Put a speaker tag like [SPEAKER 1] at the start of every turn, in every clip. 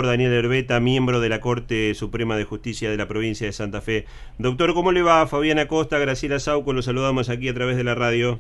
[SPEAKER 1] Daniel Herbeta, miembro de la Corte Suprema de Justicia de la provincia de Santa Fe. Doctor, ¿cómo le va? Fabián Acosta, Graciela Sauco, lo saludamos aquí a través de la radio.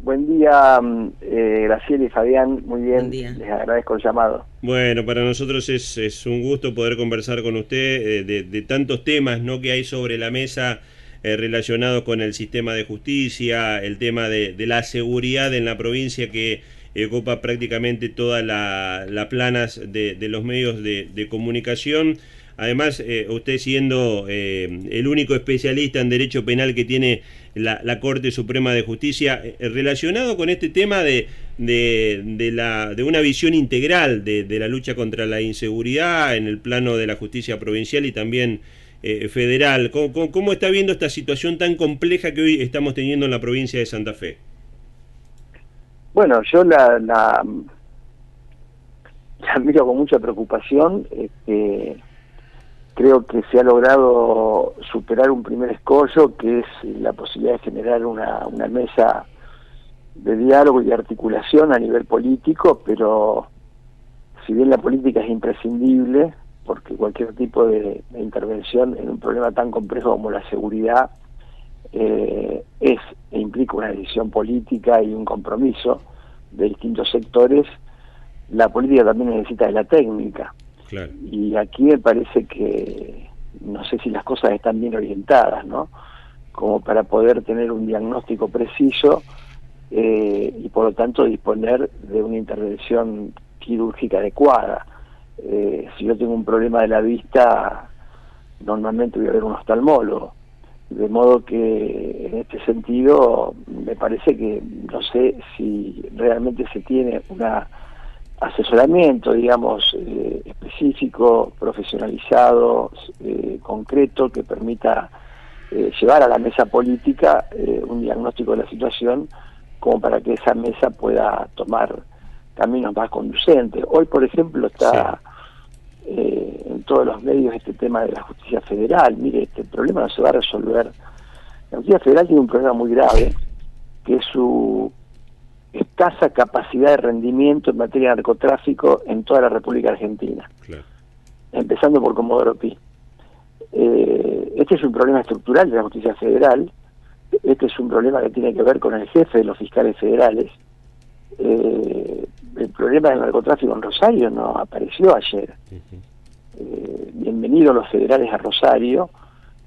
[SPEAKER 2] Buen día, Graciela y Fabián, muy bien,
[SPEAKER 3] Buen día.
[SPEAKER 2] les agradezco el llamado.
[SPEAKER 1] Bueno, para nosotros es un gusto poder conversar con usted de tantos temas, ¿no?, que hay sobre la mesa relacionados con el sistema de justicia, el tema de la seguridad en la provincia que ocupa prácticamente toda la planas de los medios de comunicación. Además, usted siendo el único especialista en derecho penal que tiene la Corte Suprema de Justicia, relacionado con este tema de una visión integral de la lucha contra la inseguridad en el plano de la justicia provincial y también federal. ¿Cómo está viendo esta situación tan compleja que hoy estamos teniendo en la provincia de Santa Fe?
[SPEAKER 2] Bueno, yo la miro con mucha preocupación. Creo que se ha logrado superar un primer escollo, que es la posibilidad de generar una mesa de diálogo y de articulación a nivel político, pero si bien la política es imprescindible, porque cualquier tipo de intervención en un problema tan complejo como la seguridad implica una decisión política y un compromiso de distintos sectores, la política también necesita de la técnica.
[SPEAKER 1] Claro.
[SPEAKER 2] Y aquí me parece que no sé si las cosas están bien orientadas, ¿no?, como para poder tener un diagnóstico preciso y por lo tanto disponer de una intervención quirúrgica adecuada. Si yo tengo un problema de la vista, normalmente voy a ver un oftalmólogo, de modo que en este sentido me parece que no sé si realmente se tiene un asesoramiento, digamos, específico, profesionalizado, concreto, que permita llevar a la mesa política un diagnóstico de la situación, como para que esa mesa pueda tomar caminos más conducentes. Hoy, por ejemplo, está en todos los medios este tema de la justicia federal. Mire, este problema no se va a resolver. La justicia federal tiene un problema muy grave, que es su escasa capacidad de rendimiento en materia de narcotráfico en toda la República Argentina, claro, empezando por Comodoro Pi. Este es un problema estructural de la justicia federal. Este es un problema que tiene que ver con el jefe de los fiscales federales. El problema del narcotráfico en Rosario no apareció ayer. Bienvenidos los federales a Rosario,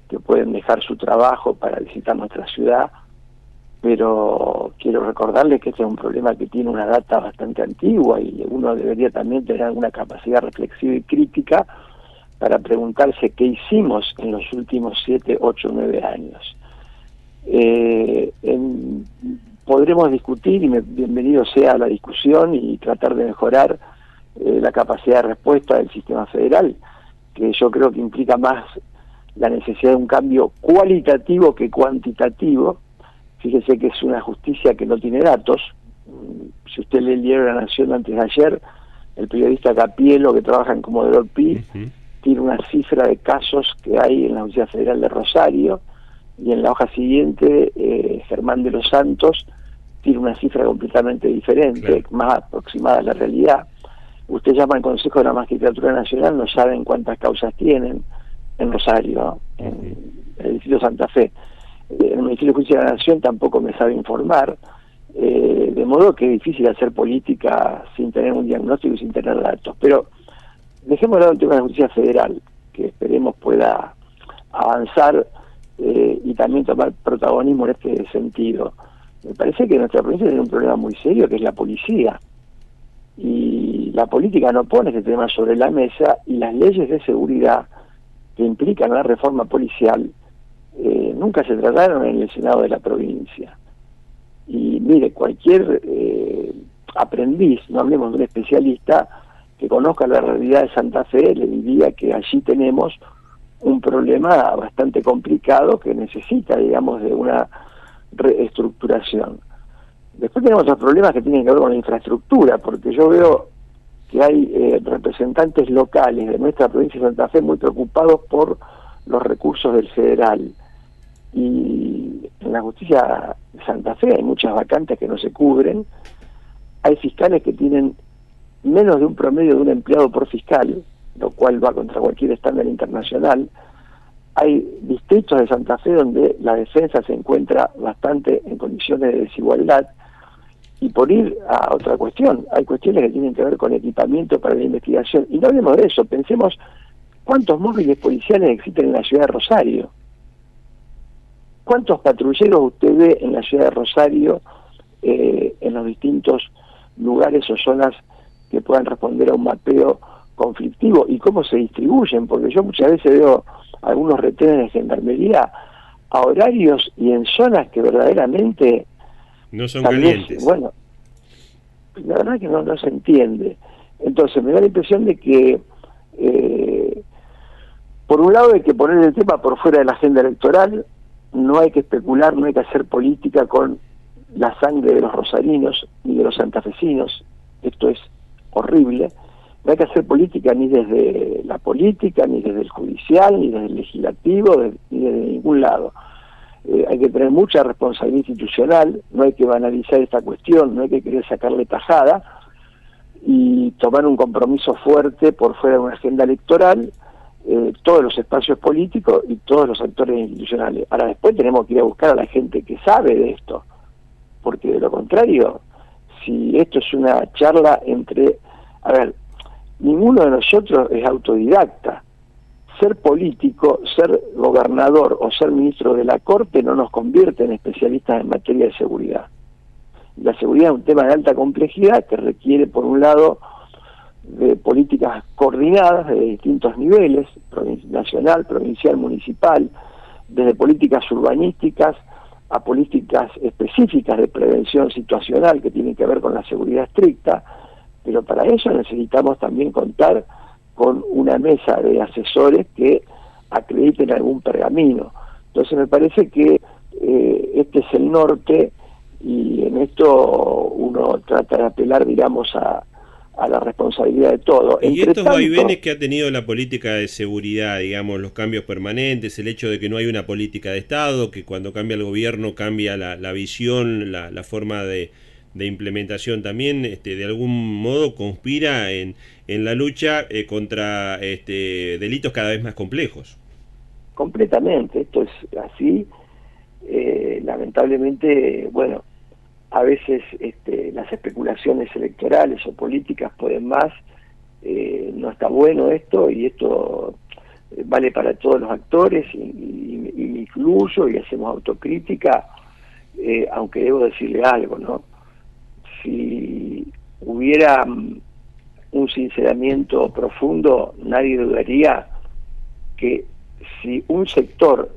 [SPEAKER 2] que pueden dejar su trabajo para visitar nuestra ciudad, pero quiero recordarles que este es un problema que tiene una data bastante antigua y uno debería también tener alguna capacidad reflexiva y crítica para preguntarse qué hicimos en los últimos 7, 8, 9 años. Podremos discutir, y bienvenido sea la discusión, y tratar de mejorar la capacidad de respuesta del sistema federal, que yo creo que implica más la necesidad de un cambio cualitativo que cuantitativo. Fíjese que es una justicia que no tiene datos. Si usted lee el diario La Nación antes de ayer, el periodista Capielo, que trabaja en Comodoro Pi, tiene una cifra de casos que hay en la Justicia Federal de Rosario, y en la hoja siguiente Germán de los Santos tiene una cifra completamente diferente, claro, más aproximada a la realidad. Usted llama al Consejo de la Magistratura Nacional, no saben cuántas causas tienen en Rosario, en el distrito de Santa Fe. El Ministerio de Justicia de la Nación tampoco me sabe informar, de modo que es difícil hacer política sin tener un diagnóstico y sin tener datos. Pero dejemos de lado el tema de la justicia federal, que esperemos pueda avanzar y también tomar protagonismo en este sentido. Me parece que nuestra provincia tiene un problema muy serio, que es la policía. Y la política no pone este tema sobre la mesa, y las leyes de seguridad que implican la reforma policial nunca se trataron en el Senado de la provincia. Y mire, cualquier aprendiz, no hablemos de un especialista, que conozca la realidad de Santa Fe, le diría que allí tenemos un problema bastante complicado que necesita, digamos, de una reestructuración. Después tenemos otros problemas que tienen que ver con la infraestructura, porque yo veo que hay representantes locales de nuestra provincia de Santa Fe muy preocupados por los recursos del federal. Y en la justicia de Santa Fe hay muchas vacantes que no se cubren. Hay fiscales que tienen menos de un promedio de un empleado por fiscal, lo cual va contra cualquier estándar internacional. Hay distritos de Santa Fe donde la defensa se encuentra bastante en condiciones de desigualdad. Y por ir a otra cuestión, hay cuestiones que tienen que ver con equipamiento para la investigación. Y no hablemos de eso, pensemos cuántos móviles policiales existen en la ciudad de Rosario. ¿Cuántos patrulleros usted ve en la ciudad de Rosario, en los distintos lugares o zonas que puedan responder a un mapeo conflictivo? ¿Y cómo se distribuyen? Porque yo muchas veces veo algunos retenes de gendarmería a horarios y en zonas que verdaderamente
[SPEAKER 1] no son calientes.
[SPEAKER 2] Bueno, la verdad que no se entiende. Entonces me da la impresión de que por un lado hay que poner el tema por fuera de la agenda electoral, no hay que especular, no hay que hacer política con la sangre de los rosarinos ni de los santafesinos. Esto es horrible. No hay que hacer política ni desde la política, ni desde el judicial, ni desde el legislativo, ni desde ningún lado. Hay que tener mucha responsabilidad institucional, no hay que banalizar esta cuestión, no hay que querer sacarle tajada y tomar un compromiso fuerte por fuera de una agenda electoral, todos los espacios políticos y todos los actores institucionales. Ahora después tenemos que ir a buscar a la gente que sabe de esto, porque de lo contrario, si esto es una charla entre... A ver, ninguno de nosotros es autodidacta. Ser político, ser gobernador o ser ministro de la Corte no nos convierte en especialistas en materia de seguridad. La seguridad es un tema de alta complejidad que requiere, por un lado, de políticas coordinadas de distintos niveles, nacional, provincial, municipal, desde políticas urbanísticas a políticas específicas de prevención situacional que tienen que ver con la seguridad estricta, pero para eso necesitamos también contar con una mesa de asesores que acrediten algún pergamino. Entonces me parece que este es el norte y en esto uno trata de apelar, digamos, a la responsabilidad de todo.
[SPEAKER 1] Y estos vaivenes que ha tenido la política de seguridad, digamos, los cambios permanentes, el hecho de que no hay una política de Estado, que cuando cambia el gobierno cambia la visión, la forma de implementación también, de algún modo conspira en la lucha contra delitos cada vez más complejos.
[SPEAKER 2] Completamente, esto es así. Lamentablemente, bueno, a veces las especulaciones electorales o políticas pueden más. No está bueno esto, y esto vale para todos los actores, y me incluyo, y hacemos autocrítica, aunque debo decirle algo, ¿no? Si hubiera un sinceramiento profundo, nadie dudaría que si un sector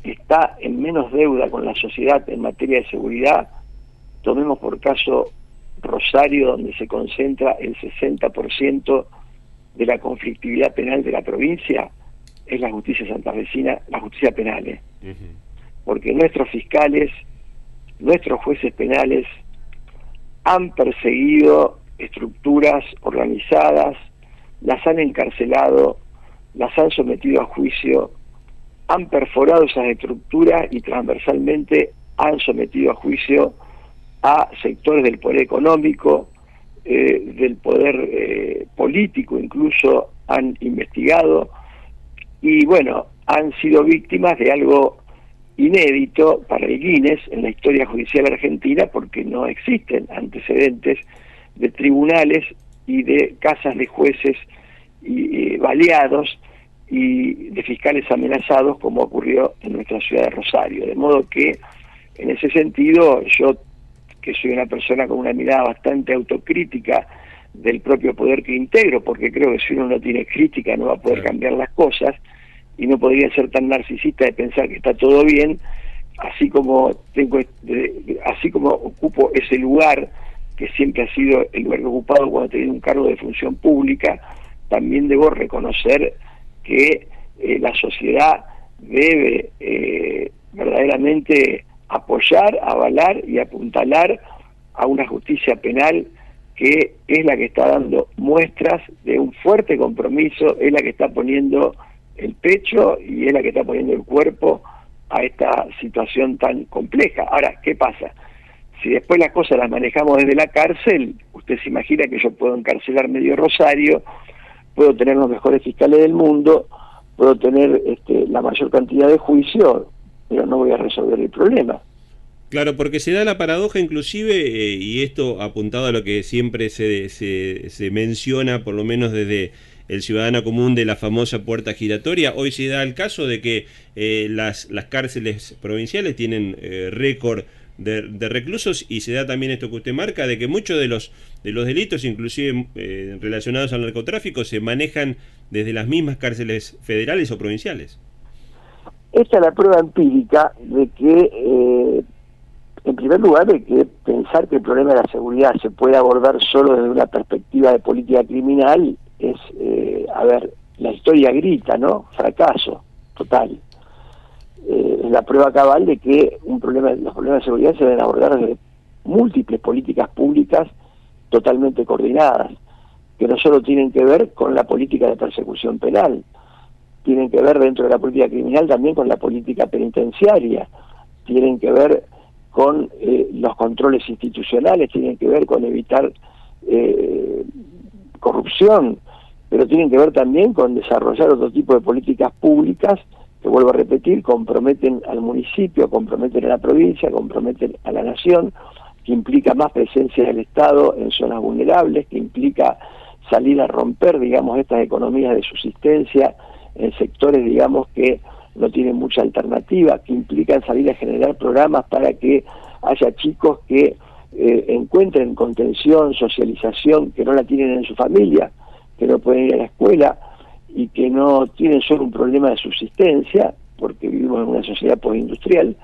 [SPEAKER 2] está en menos deuda con la sociedad en materia de seguridad, tomemos por caso Rosario, donde se concentra el 60% de la conflictividad penal de la provincia, es la justicia santafesina, la justicia penal, porque nuestros fiscales, nuestros jueces penales han perseguido estructuras organizadas, las han encarcelado, las han sometido a juicio, han perforado esas estructuras y transversalmente han sometido a juicio a sectores del poder económico, del poder político, incluso han investigado, y bueno, han sido víctimas de algo inédito para el Guinness en la historia judicial argentina, porque no existen antecedentes de tribunales y de casas de jueces y baleados y de fiscales amenazados como ocurrió en nuestra ciudad de Rosario. De modo que, en ese sentido, yo, que soy una persona con una mirada bastante autocrítica del propio poder que integro, porque creo que si uno no tiene crítica no va a poder cambiar las cosas, y no podría ser tan narcisista de pensar que está todo bien, así como ocupo ese lugar que siempre ha sido el lugar ocupado cuando he tenido un cargo de función pública, también debo reconocer que la sociedad debe verdaderamente apoyar, avalar y apuntalar a una justicia penal que es la que está dando muestras de un fuerte compromiso, es la que está poniendo el pecho y es la que está poniendo el cuerpo a esta situación tan compleja. Ahora, ¿qué pasa? si después las cosas las manejamos desde la cárcel, usted se imagina que yo puedo encarcelar medio Rosario, puedo tener los mejores fiscales del mundo, puedo tener la mayor cantidad de juicios, pero no voy a resolver el problema.
[SPEAKER 1] Claro, porque se da la paradoja inclusive, y esto apuntado a lo que siempre se menciona, por lo menos desde el ciudadano común, de la famosa puerta giratoria. Hoy se da el caso de que las cárceles provinciales tienen récord de reclusos, y se da también esto que usted marca, de que muchos de los delitos, inclusive relacionados al narcotráfico, se manejan desde las mismas cárceles federales o provinciales.
[SPEAKER 2] Esta es la prueba empírica de que, en primer lugar, de que pensar que el problema de la seguridad se puede abordar solo desde una perspectiva de política criminal es, la historia grita, ¿no? Fracaso total. Es la prueba cabal de que los problemas de seguridad se deben abordar desde múltiples políticas públicas totalmente coordinadas, que no solo tienen que ver con la política de persecución penal, tienen que ver dentro de la política criminal también con la política penitenciaria, tienen que ver con los controles institucionales, tienen que ver con evitar corrupción, pero tienen que ver también con desarrollar otro tipo de políticas públicas que, vuelvo a repetir, comprometen al municipio, comprometen a la provincia, comprometen a la nación, que implica más presencia del Estado en zonas vulnerables, que implica salir a romper, digamos, estas economías de subsistencia en sectores, digamos, que no tienen mucha alternativa, que implican salir a generar programas para que haya chicos que encuentren contención, socialización, que no la tienen en su familia, que no pueden ir a la escuela y que no tienen solo un problema de subsistencia, porque vivimos en una sociedad postindustrial,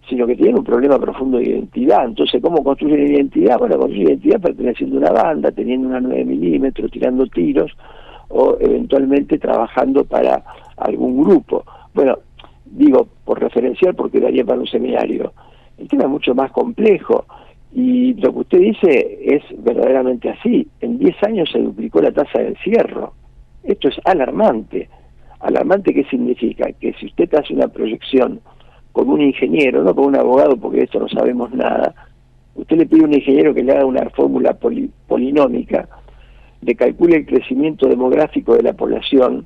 [SPEAKER 2] sino que tienen un problema profundo de identidad. Entonces, ¿cómo construyen identidad? Bueno, construyen identidad perteneciendo a una banda, teniendo una 9 milímetros, tirando tiros, o eventualmente trabajando para algún grupo. Bueno, digo, por referenciar, porque daría para un seminario, el tema es mucho más complejo, y lo que usted dice es verdaderamente así. En 10 años se duplicó la tasa de encierro. Esto es alarmante. ¿Alarmante qué significa? Que si usted hace una proyección con un ingeniero, no con un abogado, porque de esto no sabemos nada, usted le pide a un ingeniero que le haga una fórmula polinómica, le calcule el crecimiento demográfico de la población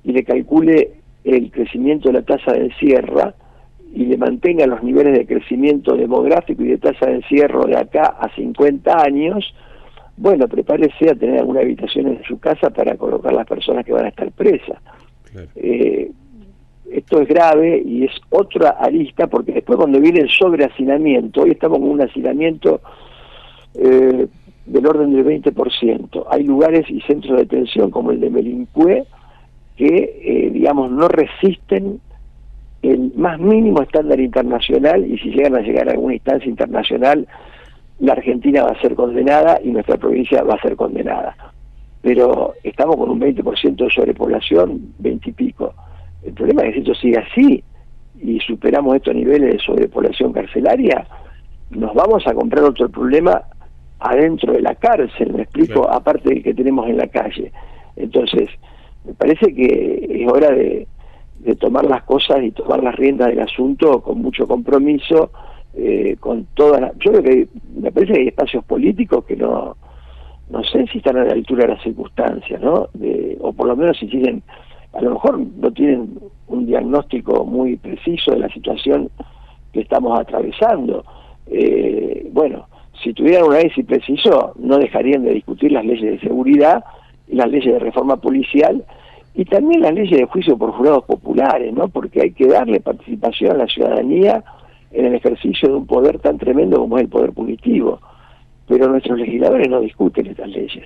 [SPEAKER 2] y le calcule el crecimiento de la tasa de encierro y le mantenga los niveles de crecimiento demográfico y de tasa de encierro de acá a 50 años, bueno, prepárese a tener alguna habitación en su casa para colocar las personas que van a estar presas. Claro. Esto es grave y es otra arista, porque después cuando viene el sobrehacinamiento, hoy estamos con un hacinamiento del orden del 20%. Hay lugares y centros de detención como el de Melincué que, digamos, no resisten el más mínimo estándar internacional, y si llegan a alguna instancia internacional, la Argentina va a ser condenada y nuestra provincia va a ser condenada. Pero estamos con un 20% de sobrepoblación, 20 y pico. El problema es que si esto sigue así y superamos estos niveles de sobrepoblación carcelaria, nos vamos a comprar otro problema adentro de la cárcel, me explico, claro, aparte del que tenemos en la calle. Entonces, me parece que es hora de tomar las cosas y tomar las riendas del asunto con mucho compromiso, con todas yo creo que me parece que hay espacios políticos que no sé si están a la altura de las circunstancias, ¿no? O por lo menos si tienen, a lo mejor no tienen un diagnóstico muy preciso de la situación que estamos atravesando. Bueno, si tuvieran un análisis preciso, no dejarían de discutir las leyes de seguridad y las leyes de reforma policial y también las leyes de juicio por jurados populares, ¿no? Porque hay que darle participación a la ciudadanía en el ejercicio de un poder tan tremendo como es el poder punitivo. Pero nuestros legisladores no discuten estas leyes.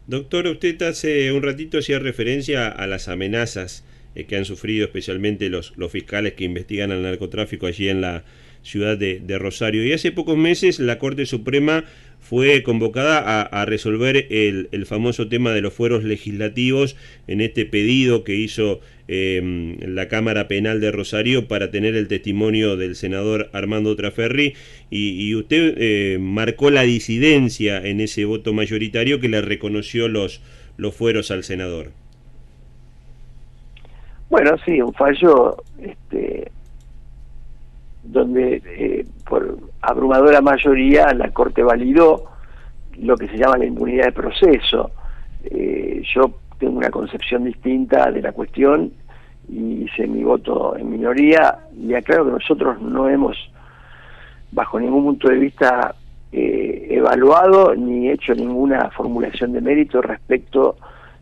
[SPEAKER 1] Doctor, usted hace un ratito hacía referencia a las amenazas que han sufrido especialmente los fiscales que investigan al narcotráfico allí en la ciudad de Rosario. Y hace pocos meses la Corte Suprema fue convocada a resolver el famoso tema de los fueros legislativos en este pedido que hizo la Cámara Penal de Rosario para tener el testimonio del senador Armando Traferri, y usted marcó la disidencia en ese voto mayoritario que le reconoció los fueros al senador.
[SPEAKER 2] Bueno, sí, un fallo donde por abrumadora mayoría la Corte validó lo que se llama la inmunidad de proceso. Yo tengo una concepción distinta de la cuestión y hice mi voto en minoría, y aclaro que nosotros no hemos, bajo ningún punto de vista, evaluado ni hecho ninguna formulación de mérito respecto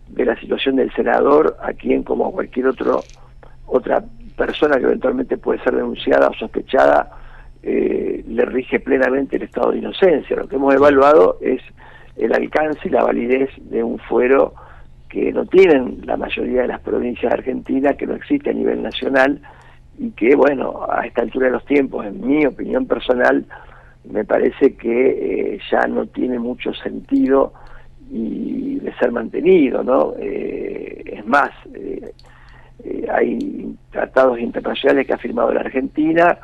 [SPEAKER 2] de la situación del senador, a quien, como a cualquier otra persona que eventualmente puede ser denunciada o sospechada, le rige plenamente el estado de inocencia. Lo que hemos evaluado es el alcance y la validez de un fuero que no tienen la mayoría de las provincias de Argentina, que no existe a nivel nacional, y que, bueno, a esta altura de los tiempos, en mi opinión personal, me parece que ya no tiene mucho sentido y de ser mantenido, ¿no? Es más, hay tratados internacionales que ha firmado la Argentina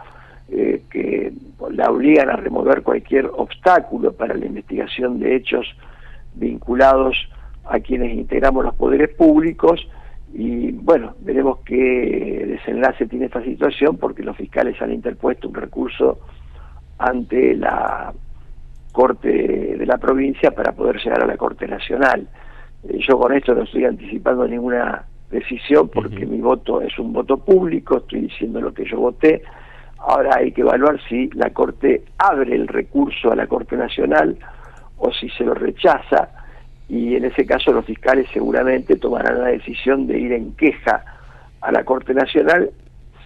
[SPEAKER 2] que la obligan a remover cualquier obstáculo para la investigación de hechos vinculados a quienes integramos los poderes públicos, y bueno, veremos qué desenlace tiene esta situación, porque los fiscales han interpuesto un recurso ante la Corte de la provincia para poder llegar a la Corte Nacional. Yo con esto no estoy anticipando ninguna decisión, porque mi voto es un voto público, estoy diciendo lo que yo voté. Ahora hay que evaluar si la Corte abre el recurso a la Corte Nacional o si se lo rechaza, y en ese caso los fiscales seguramente tomarán la decisión de ir en queja a la Corte Nacional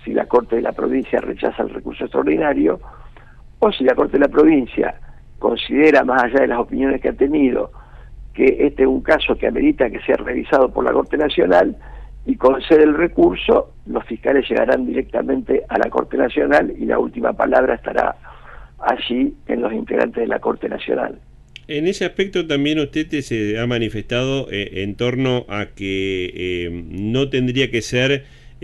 [SPEAKER 2] si la Corte de la provincia rechaza el recurso extraordinario, o si la Corte de la provincia considera, más allá de las opiniones que ha tenido, que este es un caso que amerita que sea revisado por la Corte Nacional y concede el recurso. Los fiscales llegarán directamente a la Corte Nacional y la última palabra estará allí en los integrantes de la Corte Nacional.
[SPEAKER 1] En ese aspecto también usted se ha manifestado en torno a que no tendría que ser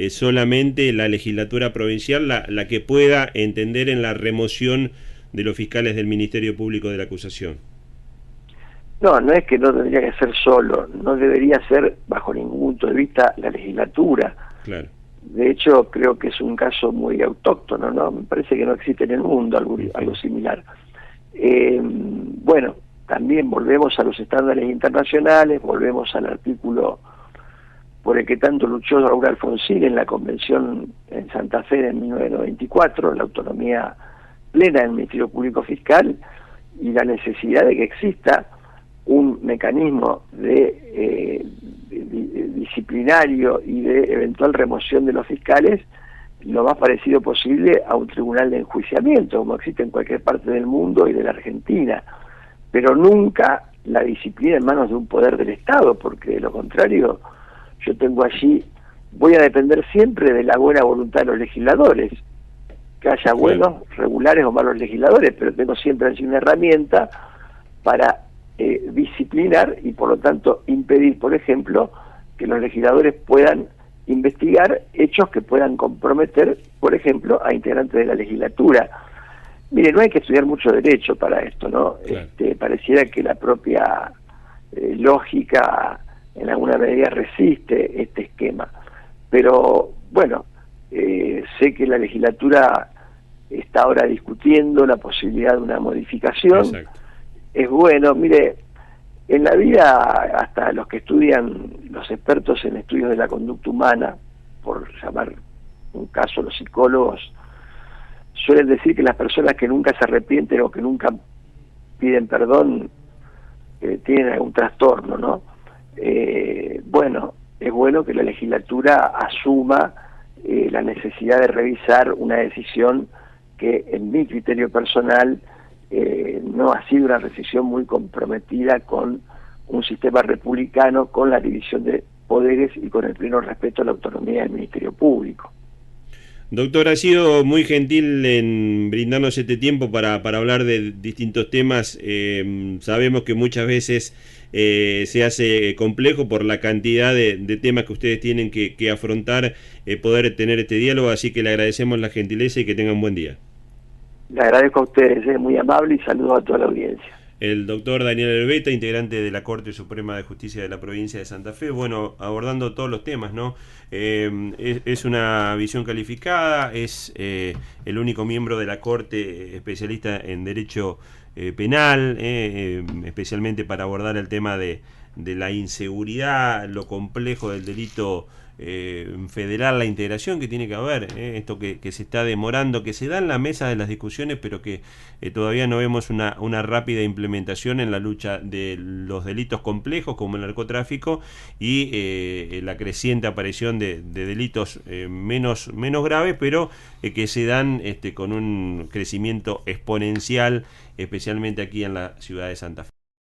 [SPEAKER 1] solamente la legislatura provincial la que pueda entender en la remoción de los fiscales del Ministerio Público de la acusación.
[SPEAKER 2] No, no es que no tendría que ser solo, no debería ser bajo ningún punto de vista la legislatura.
[SPEAKER 1] Claro.
[SPEAKER 2] De hecho, creo que es un caso muy autóctono, ¿no? Me parece que no existe en el mundo algo similar. Bueno, también volvemos a los estándares internacionales, volvemos al artículo por el que tanto luchó Raúl Alfonsín en la convención en Santa Fe en 1994, la autonomía plena del Ministerio Público Fiscal, y la necesidad de que exista un mecanismo de disciplinario y de eventual remoción de los fiscales lo más parecido posible a un tribunal de enjuiciamiento, como existe en cualquier parte del mundo y de la Argentina, pero nunca la disciplina en manos de un poder del Estado, porque de lo contrario yo tengo allí, voy a depender siempre de la buena voluntad de los legisladores, que haya buenos, regulares o malos legisladores, pero tengo siempre allí una herramienta para disciplinar y por lo tanto impedir, por ejemplo, que los legisladores puedan investigar hechos que puedan comprometer, por ejemplo, a integrantes de la legislatura. Mire, no hay que estudiar mucho derecho para esto, ¿no? Claro. Pareciera que la propia lógica en alguna medida resiste este esquema, pero bueno, sé que la legislatura está ahora discutiendo la posibilidad de una modificación. Exacto. Es bueno, mire, en la vida hasta los que estudian, los expertos en estudios de la conducta humana, por llamar un caso los psicólogos, suelen decir que las personas que nunca se arrepienten o que nunca piden perdón tienen algún trastorno, ¿no? Bueno, es bueno que la legislatura asuma la necesidad de revisar una decisión que en mi criterio personal no ha sido una decisión muy comprometida con un sistema republicano, con la división de poderes y con el pleno respeto a la autonomía del Ministerio Público.
[SPEAKER 1] Doctor, ha sido muy gentil en brindarnos este tiempo para hablar de distintos temas. Sabemos que muchas veces se hace complejo por la cantidad de temas que ustedes tienen que afrontar, poder tener este diálogo, así que le agradecemos la gentileza y que tengan un buen día.
[SPEAKER 2] Le agradezco a ustedes, es muy amable, y saludos a toda la audiencia.
[SPEAKER 1] el doctor Daniel Herbeta, integrante de la Corte Suprema de Justicia de la provincia de Santa Fe, bueno, abordando todos los temas, ¿no? Es una visión calificada, es el único miembro de la Corte especialista en derecho penal, especialmente para abordar el tema de la inseguridad, lo complejo del delito federal, la integración que tiene que haber, esto que se está demorando, que se da en la mesa de las discusiones, pero que todavía no vemos una rápida implementación en la lucha de los delitos complejos como el narcotráfico y la creciente aparición de delitos menos graves, pero que se dan con un crecimiento exponencial, especialmente aquí en la ciudad de Santa Fe.